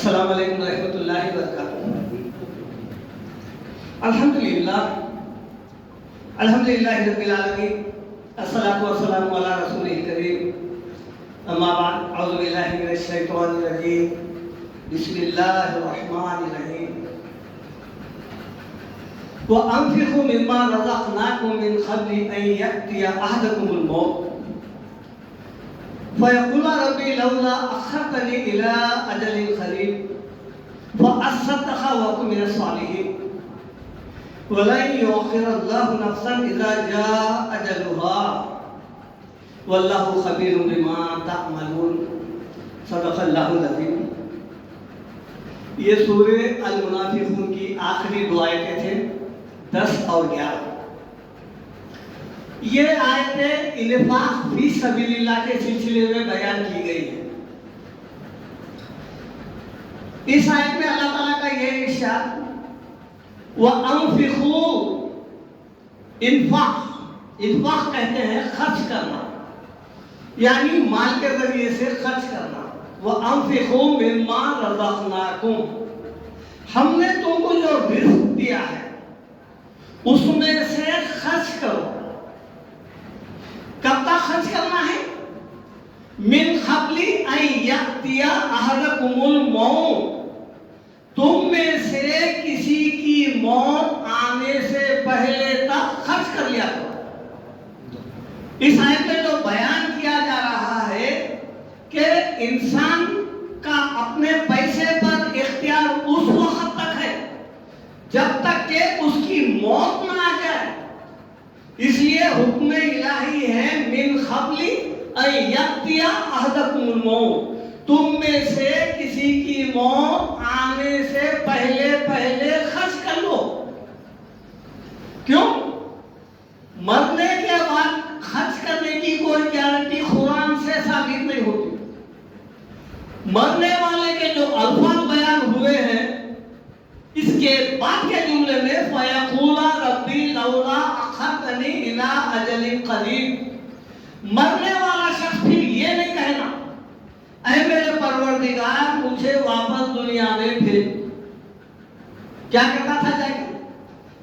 السلام علیکم ورحمۃ اللہ وبرکاتہ۔ الحمدللہ رب العالمین، الصلاۃ والسلام علی رسول الکریم، اما بعد، اعوذ باللہ من الشیطان الرجیم، بسم اللہ الرحمن الرحیم۔ وَأَنفِقُوا مِمَّا رَزَقْنَاكُم مِّن قَبْلِ أَن يَأْتِيَ أَحَدَكُمُ الْمَوْتُ فَيَقُولَ رَبِّ لَوْلَا أَخَّرْتَنِي إِلَىٰ أَجَلٍ قَرِيبٍ فَأَصَّدَّقَ وَأَكُن مِّنَ الصَّالِحِينَ وَلَن يُؤَخِّرَ اللَّهُ نَفْسًا إِذَا جَاءَ أَجَلُهَا وَاللَّهُ خَبِيرٌ بِمَا تَعْمَلُونَ۔ صدق اللہ العظیم۔ یہ سورہ المنافقون کی آخری دو آیتیں تھے، 10 اور 11۔ یہ آیتیں انفاق فی سبیل اللہ کے سلسلے میں بیان کی گئی ہیں۔ اس آیت میں اللہ تعالیٰ کا یہ ارشاد وَأَنفِقُوا، انفاق کہتے ہیں خرچ کرنا، یعنی مال کے ذریعے سے خرچ کرنا۔ وَأَنفِقُوا مِمَّا رَزَقْنَاكُمْ، ہم نے تم کو جو رزق دیا ہے اس میں سے خرچ کرو۔ کب تک خرچ کرنا ہے؟ من قبل ان یأتی احدکم الموت، تم میں سے کسی کی موت آنے سے پہلے تک خرچ کر لیا کرو۔ اس آیت میں جو بیان کیا جا رہا ہے کہ انسان کا اپنے پیسے پر اختیار اس وقت تک ہے جب تک کہ اس کی موت نہ آ جائے، اس لیے حکم الہی ہے من قبل ان یأتی احدکم الموت، تم میں سے کسی کی موت آنے سے پہلے خرچ کر لو۔ کیوں؟ مرنے کے بعد خرچ کرنے کی کوئی گارنٹی قرآن سے ثابت نہیں ہوتی۔ مرنے والے کے جو الفاظ بیان ہوئے ہیں اس کے بعد کے جملے میں فَيَقُولَ رَبِّ لَوْلَا أَخَّرْتَنِي إِلَىٰ أَجَلٍ قَرِيبٍ، مرنے والا شخص پھر یہ نہیں کہنا اے میرے پروردگار مجھے واپس دنیا میں بھیج۔ کیا کہتا تھا جا کے؟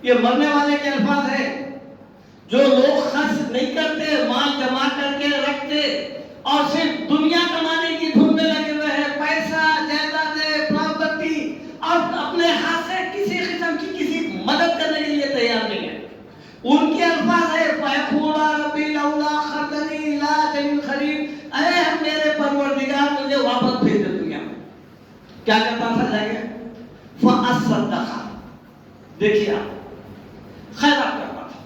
یہ مرنے والے کے الفاظ ہیں۔ جو لوگ خرچ نہیں کرتے، مال جمع کر کے رکھتے اور صرف دنیا کمانے کی دھن میں لگے ہوئے ہیں، پیسہ، جائیدادیں، پراپرٹی، اور اپنے ہاتھ سے کسی قسم کی کسی مدد کرنے کے لیے تیار نہیں ہے، ان کے الفاظ ہے فَيَقُولَ رَبِّ لَوْلَا أَخَّرْتَنِي إِلَىٰ أَجَلٍ قَرِيبٍ، اے میرے پروردگار مجھے واپس بھیج دے دنیا میں۔ کیا کرتا تھا جائے؟ فَأَصَّدَّقَ، دیکھیے آپ، خیرات کرتا تھا۔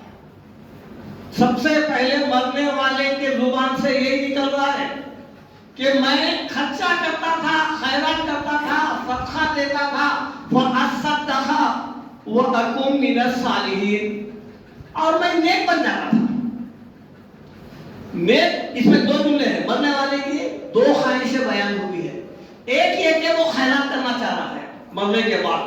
سب سے پہلے مرنے والے کے زبان سے یہی نکل رہا ہے کہ میں خرچہ کرتا تھا، خیرات کرتا تھا، صدقہ دیتا تھا، فَأَصَّدَّقَ وَأَكُن مِّنَ الصَّالِحِينَ، اور میں نیک بن جاتا تھا۔ نیک، اس میں دو جملے ہیں، مرنے والے کی دو خواہشیں بیان ہوئی ہے۔ ایک یہ کہ وہ خیرات کرنا چاہ رہا ہے مرنے کے بعد،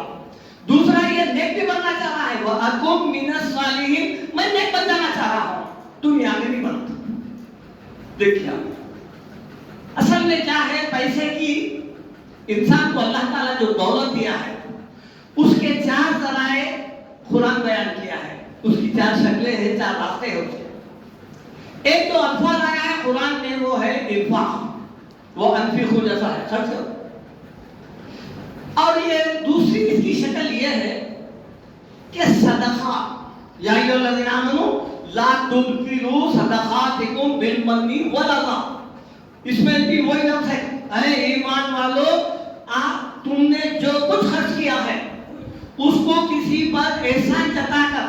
دوسرا یہ نیک بھی بننا چاہ رہا ہے، وَأَكُن مِّنَ الصَّالِحِينَ، میں نیک بن جانا چاہ رہا ہوں، دنیا میں نہیں بنتا۔ دیکھیے اصل میں کیا ہے، پیسے کی انسان کو اللہ تعالیٰ جو دولت دیا ہے اس کے 4 ذرائع قرآن بیان کیا ہے، اس کی 4 شکلیں ہیں، 4 راستے ہوتے ہیں۔ ایک تو الفاظ آیا ہے قرآن میں، وہ ہے انفاق، وہ انفقوا جیسا ہے، خرچ کرو۔ اور یہ دوسری اس کی شکل یہ ہے کہ صدقہ، یا ایھا الذین آمنوا لا تبطلوا صدقاتکم بالمن والأذى، اس میں بھی وہی لفظ ہے، اے ایمان والو تم نے جو کچھ خرچ کیا ہے اس کو کسی پر احسان جتا کر،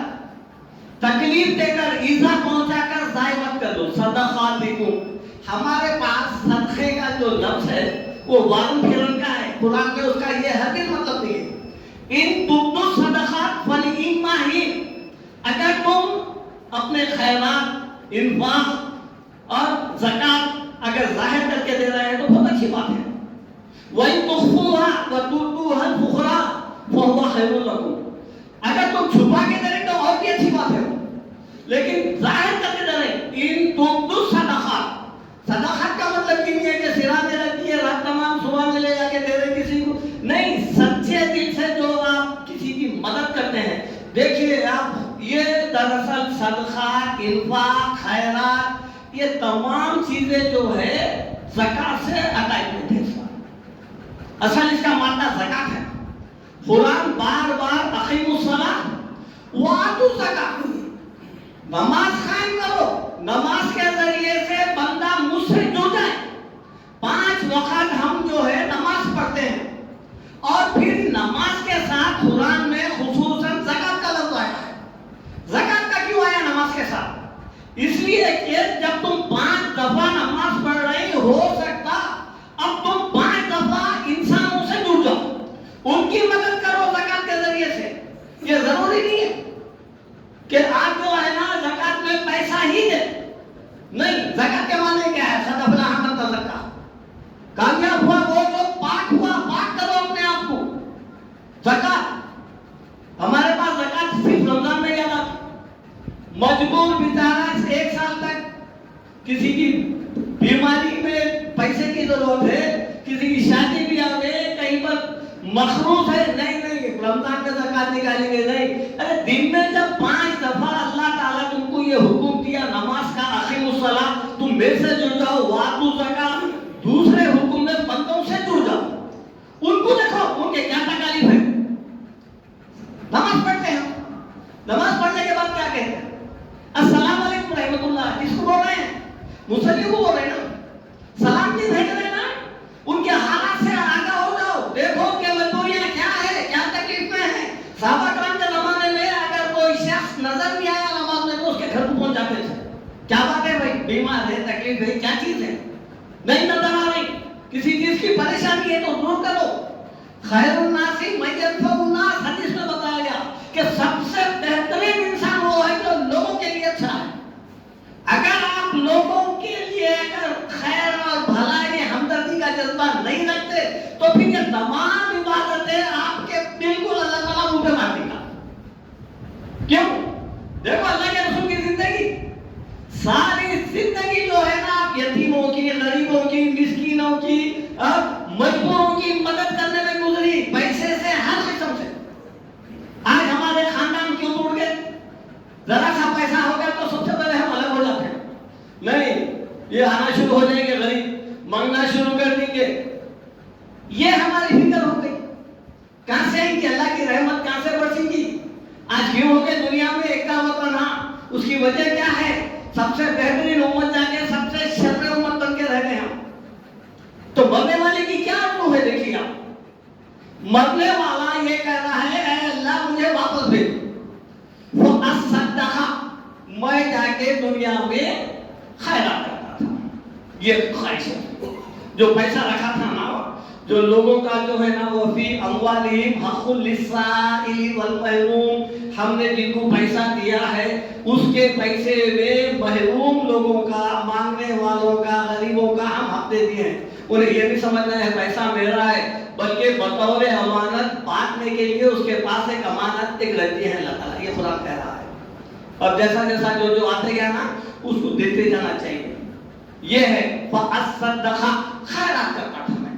تکلیف دے کر، ایذا پہنچا کر ضائع مت کر دو۔ صدقاتکم، ہمارے پاس صدقے کا جو لفظ ہے وہ وارن پھرن کا ہے، قرآن میں اس کا یہ ہرگز مطلب نہیں ہے۔ ان تبدوا الصدقات فنعما ہی، اگر تم اپنے خیرات، انفاق اور زکات اگر ظاہر کر کے دے رہے ہیں تو بہت اچھی بات ہے۔ وَإِن تُخْفُوهَا وَتُؤْتُوهَا الْفُقَرَاءَ فَهُوَ خَيْرٌ لَكُمْ، اگر تم چھپا کے دے رہے تو اور بھی اچھی بات ہے، لیکن ظاہر کر کے دے رہے۔ ان تبدوا الصدقات، صدقات کا مطلب یہ نہیں ہے کہ سرا میں رکھ دیے، رات تمام صبح میں لے جا کے دے رہے کسی کو، نہیں، انفاق خیرات یہ تمام چیزیں جو ہے زکات سے اٹیچمنٹ ہے. اصل اس کا مادہ زکات ہے. قرآن بار بار اقیموا الصلاۃ وآتوا الزکاۃ، نماز قائم کرو. نماز کے ذریعے سے بندہ مجھ سے جڑ جائے. 5 وقت ہم جو ہے نماز پڑھتے ہیں، اور پھر نماز کے ساتھ قرآن میں خصوصاً زکات کا لفظ آیا ہے. زکات کا کیوں آیا نماز کے ساتھ؟ اس لیے کہ جب تم 5 دفعہ نماز پڑھ رہی ہو سکتا اب تم 5 دفعہ انسانوں سے جڑ جاؤ، ان کی مدد کرو زکات کے ذریعے سے. یہ ضروری نہیں ہے کہ آپ جو ہے نا زکات میں پیسہ ہی دے. نہیں، زکات کے معنی کیا ہے؟ قد افلح من تزکا. کامیاب ہوا وہ جو پاک ہوا. پاک کرو اپنے آپ کو. زکات ہمارے پاس زکات صرف رمضان میں زیادہ تھی. مجبور بیچارہ 1 سال تک کسی کی بیماری میں پیسے کی ضرورت ہے، کسی کی شادی بیاہ میں کہیں پر مصروف ہے، نہیں رمضان میں زکات نکالیں گے. نہیں، ارے دن میں جب 5 دفعہ اللہ تعالیٰ تم کو یہ حکم دیا نماز کا، اقیموا الصلاۃ، تم میرے سے جڑ جاؤ، وآتوا الزکاۃ، دوسرے حکم میں بندوں سے جڑ جاؤ. ان کو دیکھو ان کے کیا تکالیف ہے. نماز پڑھتے ہیں، نماز پڑھنے کے بعد کیا کہتے ہیں؟ السلام علیکم رحمۃ اللہ. کس کو بول رہے ہیں؟ مصلی کو بول رہے ہیں نا. سلام کی بھیج رہے ہیں نا. ان کے حالات سے آگاہ ہو جاؤ. دیکھو کہ وہ دنیا کیا ہے، کیا تکلیف میں ہے. صحابہ کرام کے زمانے میں اگر کوئی شخص نظر نہیں آیا نماز میں تو اس کے گھر کو پہنچ جاتے تھے. کیا بات ہے بھائی؟ بیمار ہے، تکلیف ہے، کیا چیز ہے؟ نہیں نظر آ رہی، کسی چیز کی پریشانی ہے تو دور کرو. خیر الناس من ينفع الناس، حدیث میں بتایا گیا کہ سب سے بہترین انسان وہ ہے جو لوگوں کے لیے اچھا ہے. اگر آپ لوگوں کے لیے اگر خیر اور بھلائی ہمدردی کا جذبہ نہیں رکھتے تو پھر یہ تمام عبادتیں آپ کے بالکل اللہ تعالیٰ منہ پہ مار دے گا. کیوں؟ دیکھو اللہ کے رسول کی زندگی، ساری زندگی جو ہے نا آپ یتیموں کی، غریبوں کی، مسکینوں کی، مجبوروں کی مدد کرنے میں گزری، پیسے سے، ہر قسم سے. آج ہمارے خاندان کیوں ٹوٹ گئے؟ ذرا سا پیسہ ہو گیا تو سب سے پہلے ہم الگ ہو جاتے ہیں. نہیں، یہ آنا شروع ہو جائیں گے، غریب مانگنا شروع کر دیں گے. یہ ہماری فکر ہو گئی. کہاں سے آئیں گی اللہ کی رحمت؟ کہاں سے برسیں گی؟ آج کیوں ہو گئے دنیا میں ایک کا وطن؟ ہاں، اس کی وجہ کیا ہے؟ سب سے بہترین امت جا کے سب سے شر امت بن کے رہتے ہیں. تو مرنے والے کی کیا روح ہے؟ دیکھیے آپ، مرنے والا یہ کہہ رہا ہے اے اللہ مجھے واپس بھیج. وہ اصدقہ، میں جا کے دنیا میں خیرات کرتا تھا. یہ خواہش ہے. جو پیسہ رکھا تھا نا، جو لوگوں کا جو ہے نا وہ فی اموالہم حق للسائل والمحروم، ہم نے جن کو پیسہ دیا ہے اس کے پیسے میں محروم لوگوں کا، مانگنے والوں کا، غریبوں کا ہم حق دے دیے ہیں. انہیں یہ نہیں سمجھنا ہے پیسہ میرا ہے، بلکہ بطور امانت بانٹنے کے لیے اس کے پاس ایک امانت ایک رہتی ہے اللہ تعالیٰ. یہ قرآن کہہ رہا ہے. اور جیسا جیسا جو آتے گیا نا اس کو دیتے جانا چاہیے. یہ ہے فَأَصَّدَّقَ، خیرات کرتا تھا میں،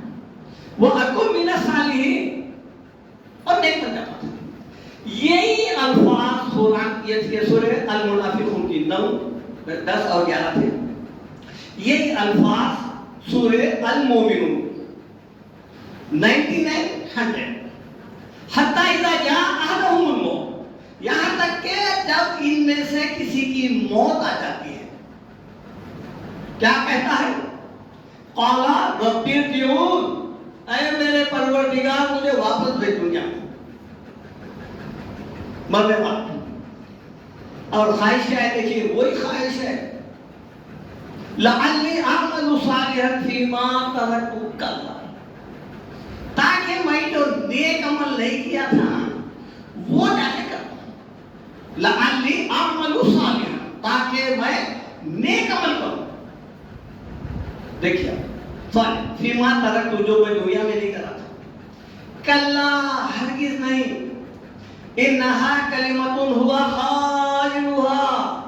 وَأَكُن مِنَ الصَّالِحِينَ، اور نیک بن جاتا تھا. یہی الفاظ قرآن یہ سورہ المنافقون کی 9، 10 اور 11 تھے. یہی الفاظ سورہ المومنون 99، 100، حتی اذا جاء احدهم الموت، یہاں تک کہ جب ان میں سے کسی کی موت آ جاتی ہے کیا کہتا ہے؟ قال رب ارجعون، اے میرے پروردگار مجھے واپس بھیج دنیا میں. مرنے والا. اور خواہش کیا ہے؟ دیکھیے وہی خواہش ہے لعلی اعمل صالحا فیما ترکت کلا، تاکہ میں جو نیک عمل نہیں کیا تھا وہ جا کے کروں. لعلی اعمل صالحا، تاکہ میں نیک عمل کروں. دیکھیے صالح فیما ترکت، جو میں دنیا میں نہیں کرا تھا. کلا، ہرگز نہیں. انہا کلمۃ ہوا قائلها،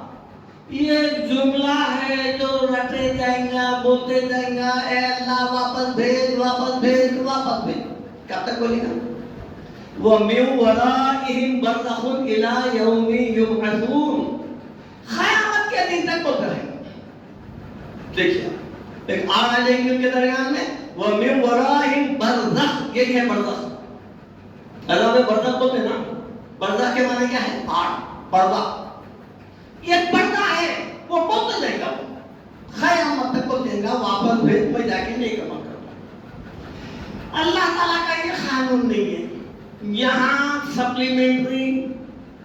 یہ جملہ ہے جو رٹے جائیں گا، بولتے جائیں گا، اے اللہ واپس بھیج، واپس بھیج، واپس بھیج. کب تک بولے گا؟ وَمِن وَرَائِهِمْ بَرْزَخٌ إِلَى يَوْمِ يُبْعَثُونَ، قیامت کے دن تک بولتے رہیں گے. دیکھیے ایک آڑ آ جائے گی ان کے درمیان میں, وَمِن وَرَائِهِمْ بَرْزَخ, یہی ہے برزخ. اللہ میں برزخ بولتے نا, برزخ کے معنی کیا ہے؟ آڑ, پردہ. یہ پردہ ہے, وہ بولتے جائے گا, قیامت تک کو دیں گا, واپس بھیج میں جا کے نہیں کما کرتا. اللہ تعالیٰ کا یہ قانون نہیں ہے. یہاں سپلیمنٹری,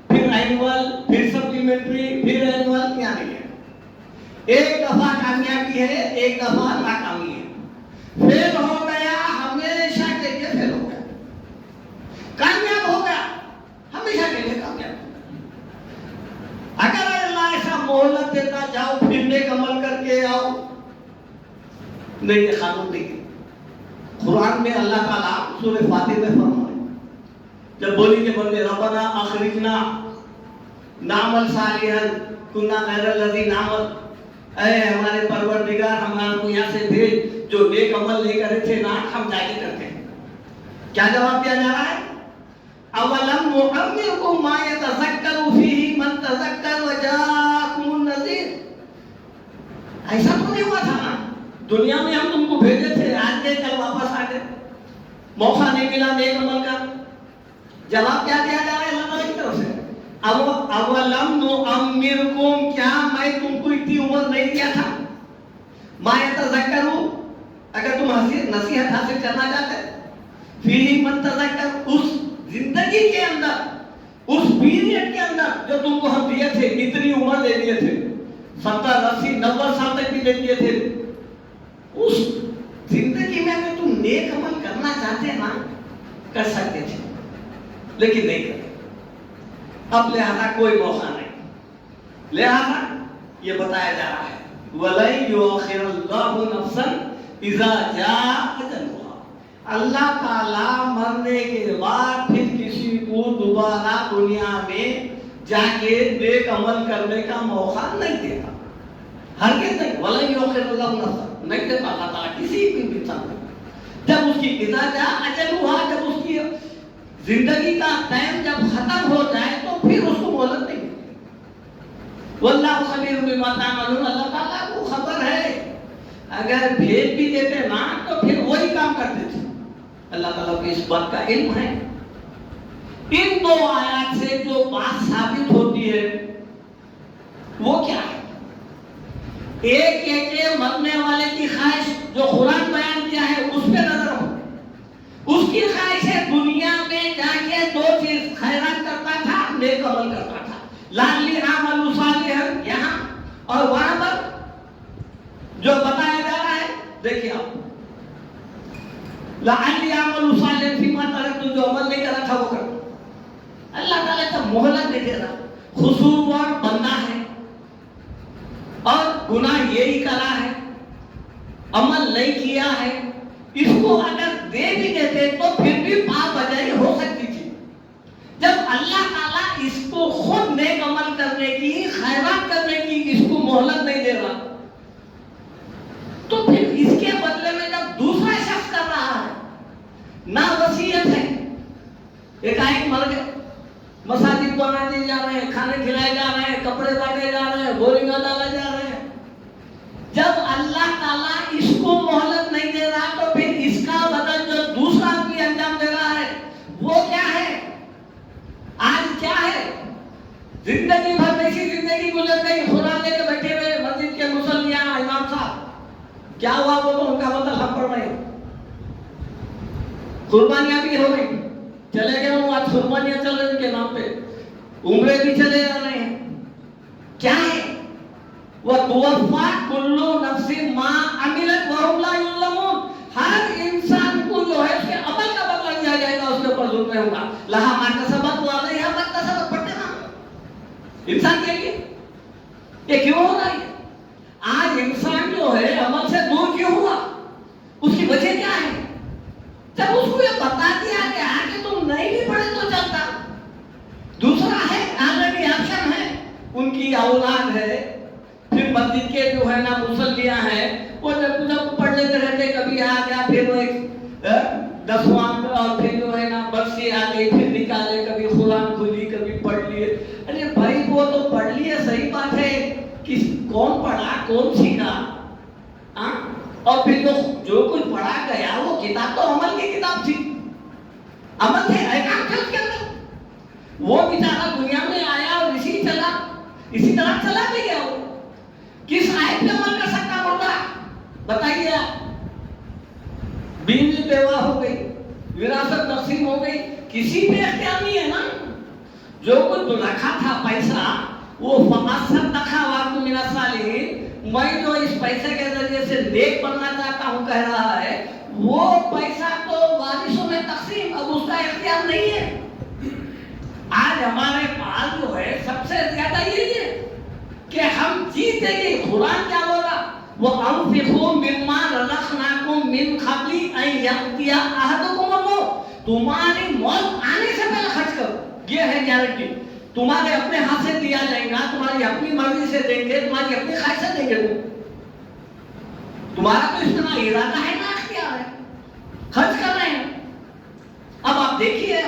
پھر اینول, پھر سپلیمنٹری, پھر اینول, کیا نہیں ہے. ایک دفعہ کامیابی ہے, ایک دفعہ ناکامی ہے. فیل ہو گیا, ہمیشہ کے لیے فیل ہو گیا. کامیاب ہو گیا, ہمیشہ کے لیے کامیاب ہو گیا. اگر اللہ ایسا مہلت دیتا, جاؤ پھر نیک عمل کر کے آؤ, نہیں, یہ قانون نہیں ہے. قرآن میں اللہ تعالیٰ سورہ فاتر میں فرمائے, جب بولی کہ بندے ربنا اخرجنا نعمل صالحا کنا غیر الذی نعمل, اے ہمارے پروردگار ہمارے کو یہاں سے بھیج, جو نیک عمل نہیں کرے تھے نا, ہم جا کے کرتے ہیں. کیا جواب دیا جا رہا ہے؟ اولم نعمرکم ما یتذکر فیہ من تذکر وجاءکم النذیر. ایسا تو نہیں ہوا تھا نا, دنیا میں ہم تم کو بھیجے تھے, آج گئے کل واپس آ گئے, موقع نہیں ملا نیک عمل کا. جواب کیا دیا جا رہا ہے اللہ تعالیٰ کی طرف سے؟ اولم نعمرکم, کیا میں تم کو اتنی عمر نہیں دیا تھا؟ ما یتذکروا, اگر تم نصیحت حاصل کرنا چاہتے, فیہ من تذکر, اس زندگی کے اندر, اس پیریڈ کے اندر جو تم کو ہم دیے تھے, اتنی عمر دے دیے تھے, 70 80 90 سال تک بھی دے دیے تھے, اس زندگی میں اگر تم نیک عمل کرنا چاہتے نا, کر سکتے تھے, لیکن نہیں کرتے. اب لہذا کوئی موقع نہیں. لہذا یہ بتایا جا رہا ہے وَلَن يُؤَخِّرَ اللَّهُ نَفْسًا إِذَا جَاءَ أَجَلُهَا. اللہ تعالیٰ مرنے کے بعد پھر کسی کو دوبارہ دنیا میں جا کے نیک عمل کرنے کا موقع نہیں دیتا, ہرگز نہیں. وَلَن يُؤَخِّرَ اللَّهُ نَفْسًا, نہیں دیتا اللہ تعالیٰ کسی بھی انسان کو. جب اس کی اذا جاء اجلها, جب اس کی زندگی کا ٹائم جب ختم ہو جائے تو پھر اس کو مہلت نہیں. واللہ خبیر بما تعملون, اللہ تعالیٰ کو خبر ہے, اگر بھیج بھی دیتے نا تو پھر وہی کام کرتے تھے. اللہ تعالیٰ کو اس بات کا علم ہے. ان دو آیات سے جو بات ثابت ہوتی ہے وہ کیا ہے؟ ایک یہ کہ مرنے والے کی خواہش جو قرآن بیان کیا ہے اس پہ نظر ہو. اس کی خواہش ہے دنیا میں جا کے دو چیز, خیرات کرتا تھا, نیک عمل کرتا تھا, لعلی اعمل صالحا یہاں, اور وہاں پر جو بتایا جا رہا ہے, دیکھیے آپ, لعلی اعمل صالحا فیما ترکت, جو عمل نہیں کرا تھا وہ کر. اللہ تعالیٰ کا مہلت نہیں دے رہا, قصوروار بندہ ہے اور گناہ یہی کرا ہے, عمل نہیں کیا ہے, اس کو اگر دے بھی دیتے تو پھر بھی پا بجائی ہو سکتی تھی. جب اللہ تعالیٰ اس کو خود نیک عمل کرنے کی, خیرات کرنے کی اس کو مہلت نہیں دے رہا, تو پھر اس کے بدلے میں جب دوسرا شخص کر رہا ہے, نہ وصیت ہے, ایک آئے مر گئے, مساجد بنا دیے جا رہے ہیں, کھانے کھلائے جا رہے ہیں, کپڑے بانٹے جا رہے ہیں, بورنگاں ڈالے جا رہے ہیں. جب اللہ تعالیٰ اس کو مہلت نہیں دے رہا تو پھر اس کا بدل جو دوسرا آدمی انجام دے رہا ہے وہ کیا ہے؟ آج کیا ہے؟ زندگی بھر ایسی زندگی گزر گئی, قرآن لے کے بیٹھے ہوئے مسجد کے مصلیاں, امام صاحب کیا ہوا وہ تو ان کا مطلب ہم پڑھ رہے ہیں. قربانیاں بھی ہو گئی, چلے گئے وہ, آج قربانیاں چل رہی ان کے نام پہ, عمرے بھی چلے جا رہے ہیں. کیا ہے؟ وَتُوَفَّى كُلُّ نَفْسٍ مَا عَمِلَتْ وَهُمْ لَا يُظْلَمُونَ. ہر انسان کو جو ہے اس کے عمل کا بدلہ دیا جائے گا, اس کے اوپر ظلم نہیں ہوگا. لَهَا مَا كَسَبَتْ وَعَلَيْهَا مَا اكْتَسَبَتْ. پڑھتے نا انسان کے لیے یہ کیوں ہو رہا ہے؟ آج انسان جو ہے عمل سے دور کیوں ہوا, اس کی وجہ کیا ہے؟ جب اس کو یہ بتا دیا گیا کہ تم نہیں بھی پڑھے تو چلتا. دوسرا ہے, آلریڈی آپشن ہے, ان کی اولاد ہے, پھر مسجد کے جو ہے نا مصلیاں ہیں, وہ جب پڑھ لیتے رہتے, کبھی آ گیا پھر وہ ایک 10واں اور پھر جو ہے نا برسی آ گئی, پھر نکالے, کبھی قرآن کھلی, کبھی پڑھ لیے. ارے بھائی وہ تو پڑھ لیے, صحیح بات ہے, کس کون سیکھا؟ اور پھر جو کچھ پڑھا گیا وہ کتاب تو عمل کی کتاب تھی، عمل تھے، احکام تھے اس کے اندر. وہ بیچارہ دنیا میں آیا اور اسی طرح چلا بھی گیا. وہ کس آیت پہ عمل کر سکتا مردہ؟ بتائیے آپ. بیوی بیوہ ہو گئی، وراثت تقسیم ہو گئی، کسی پہ اختیار نہیں ہے نا. جو کچھ رکھا تھا پیسہ وہ فَأَصَدَّقَ وَأَكُنْ مِنَ الصَّالِحِينَ، میں جو اس پیسے کے ذریعے سے نیک بننا چاہتا ہوں کہہ رہا ہے، وہ پیسہ تو وارثوں میں تقسیم، اب اس کا اختیار نہیں ہے. آج ہمارے پاس جو ہے سب سے زیادہ یہی ہے کہ ہم جیتے گے. قرآن کیا بولا؟ وَأَنفِقُوا مِمَّا رَزَقْنَاكُم مِّن قَبْلِ أَن يَأْتِيَ أَحَدَكُمُ الْمَوْتُ، تمہاری موت آنے سے پہلے خرچ کرو. یہ ہے گارنٹی. تمہارے اپنے ہاتھ سے دیا جائے گا، تمہاری اپنی مرضی سے دیں گے، تمہاری اپنی خواہش سے دیں گے. تمہارا تو اتنا ارادہ ہے نا، اختیار ہے، خرچ کر رہے ہیں. اب آپ دیکھیے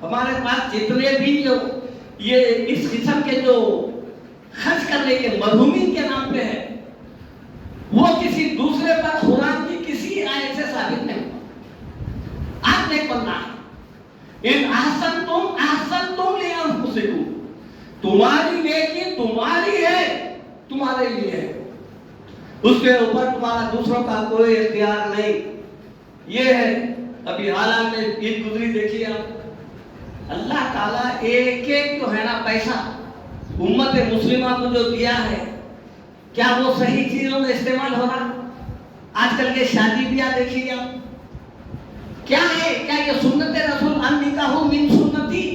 ہمارے پاس جتنے بھی جو یہ اس قسم کے جو خرچ کرنے کے مرحومین کے نام پہ ہے، وہ کسی دوسرے پر قرآن کی کسی آیت سے ثابت نہیں. آپ نے پڑھنا ہے ان احسنتم احسنتم لانفسکم، تمہاری نیکی تمہاری ہے، تمہارے لیے ہے، اس کے اوپر تمہارا دوسروں کا کوئی اختیار نہیں. یہ ہے. ابھی حالات میں عید گزری دیکھیے آپ، اللہ تعالیٰ ایک ایک جو ہے نا پیسہ امت مسلمہ کو جو دیا ہے، کیا وہ صحیح چیزوں میں استعمال ہو رہا؟ آج کل کے شادی بیاہ دیکھیے آپ، کیا ہے؟ کیا یہ سنت رسول النکاح من سنتی،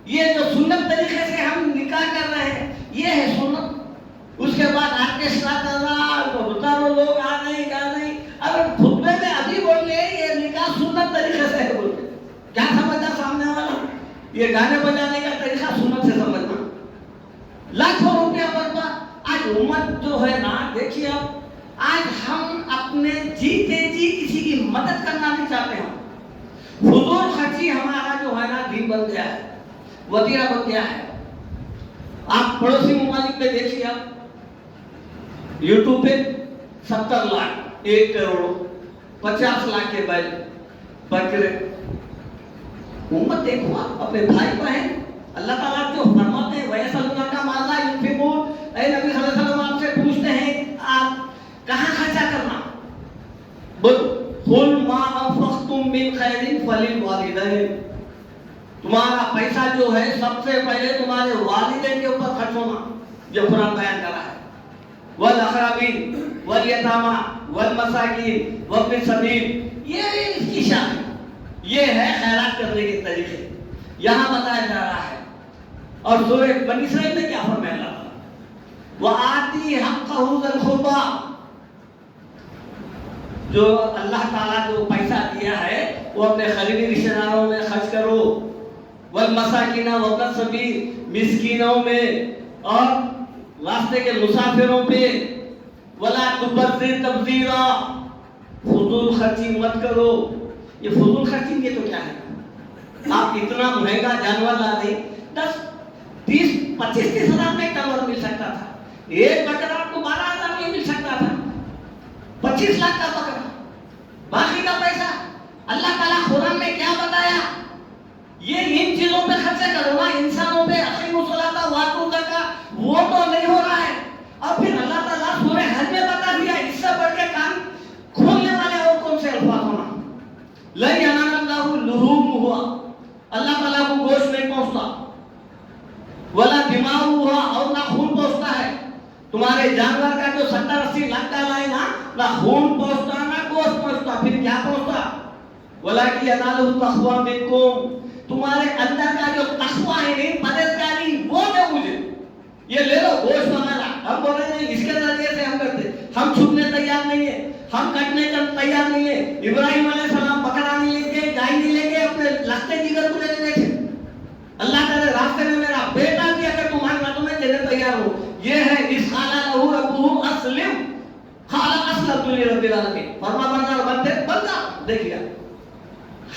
یہ جو سنت طریقے سے ہم نکاح کر رہے ہیں یہ ہے سنت. اس کے بعد آرکیسٹرا کر رہا، بتارو لوگ آ نہیں گا نہیں، اگر خطبے میں ابھی بول لے یہ نکاح سنت طریقے سے ہے، بول کیا سمجھا سامنے والا؟ یہ گانے بجانے کا طریقہ سنت سے سمجھنا. لاکھوں روپیہ برباد. آج امت جو ہے نا، دیکھیے اب آج ہم اپنے جیتے جی کسی کی مدد کرنا نہیں چاہتے ہیں. فضول خرچی ہمارا جو ہے نا دین بن گیا ہے، وتیرہ بن گیا ہے. آپ پڑوسی ممالک میں دیکھیے، آپ یوٹیوب پہ 70 لاکھ 1 کروڑ 50 لاکھ کے بیل بکرے. امت دیکھو آپ اپنے بھائی بہن، اللہ تعالیٰ جو فرماتے ہیں وَيَسْأَلُونَكَ مَاذَا يُنْفِقُونَ، اے نبی صلی اللہ علیہ وسلم آپ سے پوچھتے ہیں آپ کہاں خرچہ کرنا؟ بولو قُلْ مَا أَنفَقْتُم مِّن خَيْرٍ فَلِلْوَالِدَيْنِ، تمہارا پیسہ جو ہے سب سے پہلے تمہارے والدین کے اوپر خرچ ہونا، جو قرآن بیان کرا ہے. وَالْأَقْرَبِينَ وَالْيَتَامَى وَالْمَسَاكِينِ وَابْنِ السَّبِيلِ، یہ اس کی شان ہے. یہ ہے خیرات کرنے کے طریقے یہاں بتایا جا رہا ہے. اور سورہ بنی اسرائیل میں کیا فرمایا اللہ تعالیٰ؟ وَآتِ حَقَّهُ ذَا الْقُرْبَىٰ، جو اللہ تعالیٰ جو پیسہ دیا ہے وہ اپنے قریبی رشتہ داروں میں خرچ کرو. والمساکین وابن السبیل، مسکینوں میں اور راستے کے مسافروں پہ. ولا تبذر تبذیرا، فضول خرچی مت کرو. یہ فضول خرچی یہ تو کیا ہے؟ آپ اتنا مہنگا جانور لا دیں، 10 30 25 30 ہزار میں جانور مل سکتا تھا. ایک بکرا آپ کو 12,000 میں مل سکتا تھا. 25 لاکھ کا بکرا، باقی کا پیسہ اللہ تعالیٰ قرآن میں کیا بتایا؟ یہ ان چیزوں پہ خرچہ کرو نا، انسانوں پہ. اقیموا الصلاۃ وآتوا الزکاۃ، وہ تو نہیں ہو رہا ہے. اور پھر اللہ تعالیٰ سورہ حج میں بتا دیا اس سے بڑھ کے کام کھولنے والے اور کون سے الفاظ ہونا؟ لَن يَنَالَ اللَّهُ لُحُومُهَا، اللہ تعالیٰ کو گوشت نہیں پہنچتا. وَلَا دِمَاؤُهَا، اور نہ خون پہنچتا ہے. تمہارے جانور کا جو 70-80 لاکھ کا لائے نا، نہ خون پہنچتا نہ گوشت پہنچتا. پھر کیا پہنچتا؟ وَلَكِنْ يَنَالُهُ التَّقْوَىٰ مِنكُمْ، تمہارے اندر کا جو تقویٰ ہے نہیں، پرہیزگاری، وہ دے مجھے. یہ لے لو گوشت وغیرہ. ہم بول رہے ہیں اس کے ذریعے سے ہم کرتے، ہم چھپنے تیار نہیں ہیں، ہم کٹنے کا تیار نہیں ہیں. ابراہیم علیہ السلام بکرا نہیں لیں گے، گائے نہیں لیں گے، اپنے لگتے جگر کو لینے تھے. اللہ تعالیٰ راستے میں میرا بیٹا بھی اگر تمہارے ہاتھوں میں دینے تیار ہو. یہ ہے اس قال لہ ربہ اسلم قال اسلمت لرب العالمین، فرما بردار بنتے بن جا. دیکھیے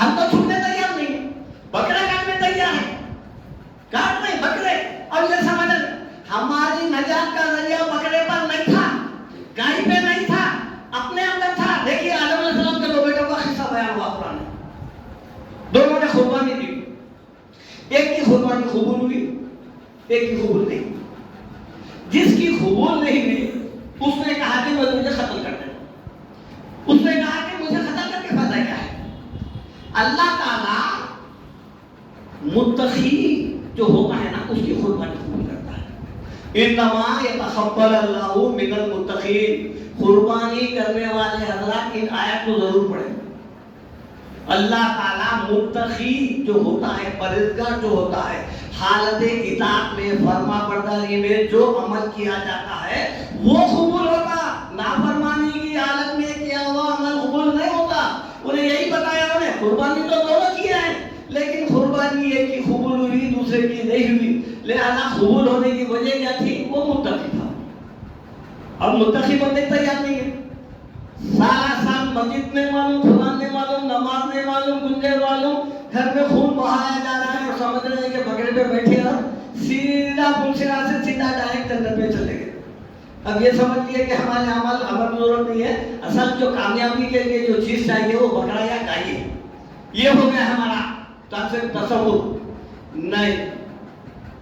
ہم تو چھپنے تیار نہیں ہیں، بکرا کاٹنے تیار ہیں، کاٹ نہیں بکرے. اور یہ سمجھ ہماری نجات کا ذریعہ بکرے پر نہیں تھا، ایک کی قبول نہیں. جس کی قبول نہیں ہوئی اس نے کہا کہ میں مجھے قتل کر دیں. اس نے کہا کہ مجھے قتل کر کے فائدہ کیا ہے. اللہ تعالیٰ متقی جو ہوتا ہے نا اس کی قربانی قبول کرتا ہے. انما یتقبل اللہ من المتقین. قربانی کرنے والے حضرات ان آیات کو ضرور پڑھیں. اللہ تعالیٰ متقی جو ہوتا ہے, پرہیزگار جو ہوتا ہے, حالت اطاعت میں, فرما برداری میں جو عمل کیا جاتا ہے وہ قبول ہوتا. نافرمانی کی حالت میں کیا ہوا عمل قبول نہیں ہوتا. انہیں یہی بتایا انہیں قربانی تو دونوں کیا ہے لیکن قربانی ایک کی قبول ہوئی دوسرے کی نہیں ہوئی. لہذا قبول ہونے کی وجہ کیا تھی؟ وہ متقی تھا. اب متقی بننے تیار نہیں ہے. سارا سال مسجد میں معلوم, قرآن میں معلوم, نماز میں معلوم, گنجے معلوم, گھر میں خون بہایا جا رہا ہے اور سمجھ رہے ہیں کہ بکرے پہ بیٹھے اور سیدھا پلسرا سے سیدھا ڈائریکٹ جنت میں چلے گئے. اب یہ سمجھ لیے کہ ہمارے عمل ہمیں ضرورت نہیں ہے. اصل جو کامیابی کے لیے جو چیز چاہیے وہ بکرا یا گائے. یہ ہو گیا ہمارا تصور. نہیں,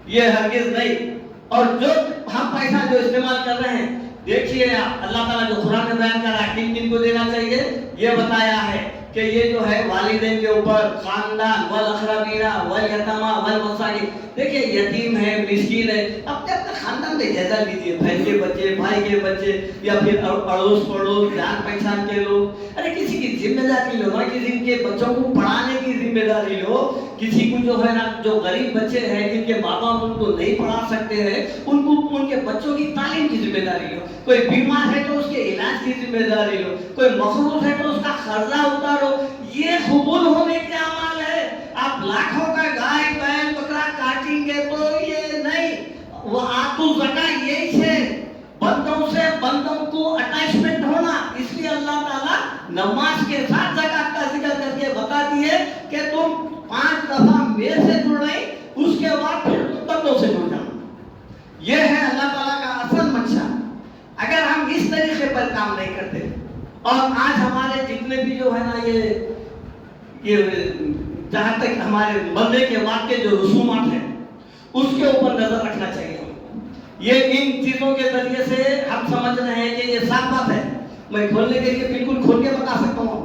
یہ ہرگز نہیں. اور جو ہم پیسہ جو استعمال کر رہے ہیں دیکھیے آپ, اللہ تعالیٰ جو قرآن میں بیان کر رہا ہے کن کن کو دینا چاہیے یہ بتایا ہے کہ یہ جو ہے والدین کے اوپر, خاندان, والاقربین والیتامی والمساکین. دیکھیے یتیم ہے, مسکین ہے, اپنے اپنے خاندان میں جائزہ لیجیے. بہن کے بچے, بھائی کے بچے, یا پھر اڑوس پڑوس, جان پہچان کے لوگ. ارے کسی کی ذمہ داری لو نا, کسی کے بچوں کو پڑھانے کی ذمہ داری لو. کسی کو جو ہے نا جو غریب بچے ہیں جن کے ماں باپ ان کو نہیں پڑھا سکتے ہیں ان کو ان کے بچوں کی تعلیم کی ذمہ داری لو. کوئی بیمار ہے تو اس کے علاج کی ذمہ داری لو. کوئی مخروف ہے تو اس کا قرضہ اتارو. یہ قبول ہونے کے عمل ہے. آپ لاکھوں کا گائے بیل بکرا کاٹیں گے تو یہ نہیں. وہ آتو زکات یہی ہے, بندوں سے بندوں کو اٹیچمنٹ ہونا. اس لیے اللہ تعالیٰ نماز کے ساتھ زکات کا ذکر کر کے بتا دیے کہ تم 5 دفعہ میرے سے جڑ رہے, اس کے بعد پھر تم بندوں سے جڑ جاؤ. یہ ہے اللہ تعالیٰ کا اصل منشا. اگر ہم اس طریقے پر کام نہیں کرتے, اور آج ہمارے جتنے بھی جو ہے نا یہ جہاں تک ہمارے مرنے کے بعد کے جو رسومات ہیں اس کے اوپر نظر رکھنا چاہیے. یہ ان چیزوں کے ذریعے سے ہم سمجھ رہے ہیں کہ یہ صاف بات ہے. میں کھولنے کے لیے بالکل کھول کے بتا سکتا ہوں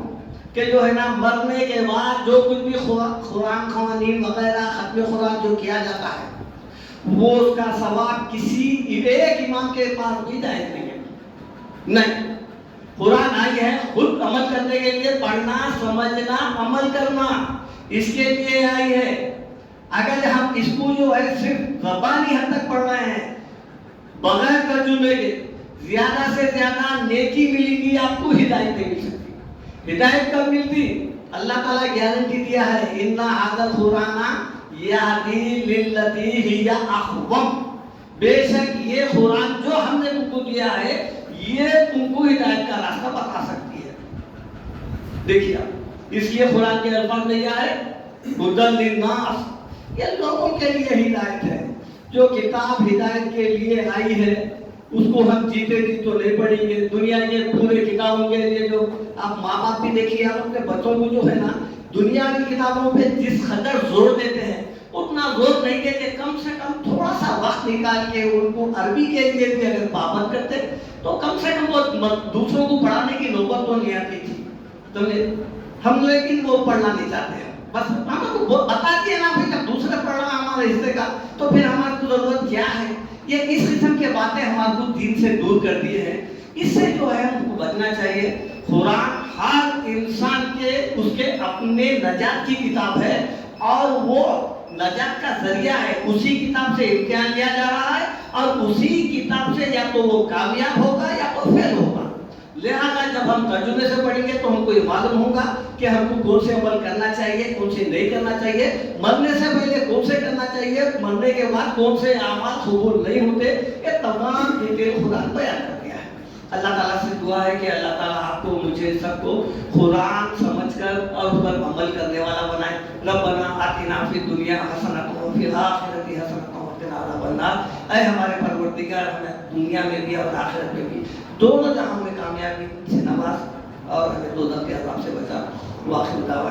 کہ جو ہے نا مرنے کے بعد جو کچھ بھی قرآن قوانین وغیرہ ختم قرآن جو کیا جاتا ہے وہ اس کا ثواب کسی ایک امام کے پاس بھی جائز نہیں ہے. نہیں, قرآن آئی ہے خود عمل کرنے کے لیے, پڑھنا, سمجھنا, عمل کرنا, اس کے لیے آئی ہے. اگر ہم اس کو جو ہے صرف زبانی حد تک پڑھ رہے ہیں بغیر ترجمے کے, زیادہ سے زیادہ نیکی ملے گی, آپ کو ہدایت نہیں مل سکتی. ہدایت کب ملتی؟ اللہ تعالیٰ گارنٹی دیا ہے, اِنَّ هَذَا الْقُرْآنَ يَهْدِي لِلَّتِي هِيَ أَقْوَمُ. بے شک یہ قرآن جو ہم نے تم کو دیا ہے یہ تم کو ہدایت کا راستہ بتا سکتی ہے. دیکھیے اس لیے قرآن کے الفاظ میں کیا ہے, ہدی للناس, یہ لوگوں کے لیے ہدایت ہے. جو کتاب ہدایت کے لیے آئی ہے اس کو ہم جیتے جی تو نہیں پڑھیں گے. دنیا کے پورے کتابوں کے لیے جو آپ ماں باپ بھی دیکھیے, آپ اپنے بچوں کو جو ہے نا دنیا کی کتابوں پہ جس قدر زور دیتے ہیں اتنا زور نہیں دیتے. کم سے کم تھوڑا سا وقت نکال کے ان کو عربی کے لیے بھی اگر پابند کرتے تو کم سے کم وہ دوسروں کو پڑھانے کی نوبت تو نہیں آتی تھی. ہم لیکن وہ پڑھنا نہیں چاہتے ہیں. بس ہم کو بتا دیے نا بھائی جب دوسرے پڑھ رہا ہمارے حصے کا تو پھر ہماری کو ضرورت کیا ہے. یہ اس قسم کے باتیں ہمارے کو دین سے دور کر دیے ہیں. اس سے جو ہے ہم کو بچنا چاہیے. قرآن ہر انسان کے اس کے اپنے نجات کی کتاب ہے اور وہ نجات کا ذریعہ ہے. اسی کتاب سے امتحان لیا جا رہا ہے اور اسی کتاب سے یا تو وہ کامیاب ہوگا یا تو فیل ہوگا. لہذا جب ہم ترجمے سے پڑھیں گے تو ہم کو یہ معلوم ہوگا کہ ہم کو کون سے عمل کرنا چاہیے, کون سے نہیں کرنا چاہیے, مرنے سے پہلے کون سے کرنا چاہیے, مرنے کے بعد کون سے اعمال قبول نہیں ہوتے. یہ تمام ڈیٹیل خدا بیان کر دیا ہے. اللہ تعالیٰ سے دعا ہے کہ اللہ تعالیٰ آپ کو مجھے سب کو قرآن سمجھ کر اور اس پر عمل کرنے والا بنائے. ربنا آتنا فی الدنیا حسنۃ وفی الآخرۃ حسنۃ وقنا عذاب النار. اے ہمارے پروردگار ہمیں دنیا میں بھی اور آخرت میں بھی دونوں جہاں میں کامیابی سے نواز اور ہمیں دوزخ کے عذاب سے بچا. واخر دعوانا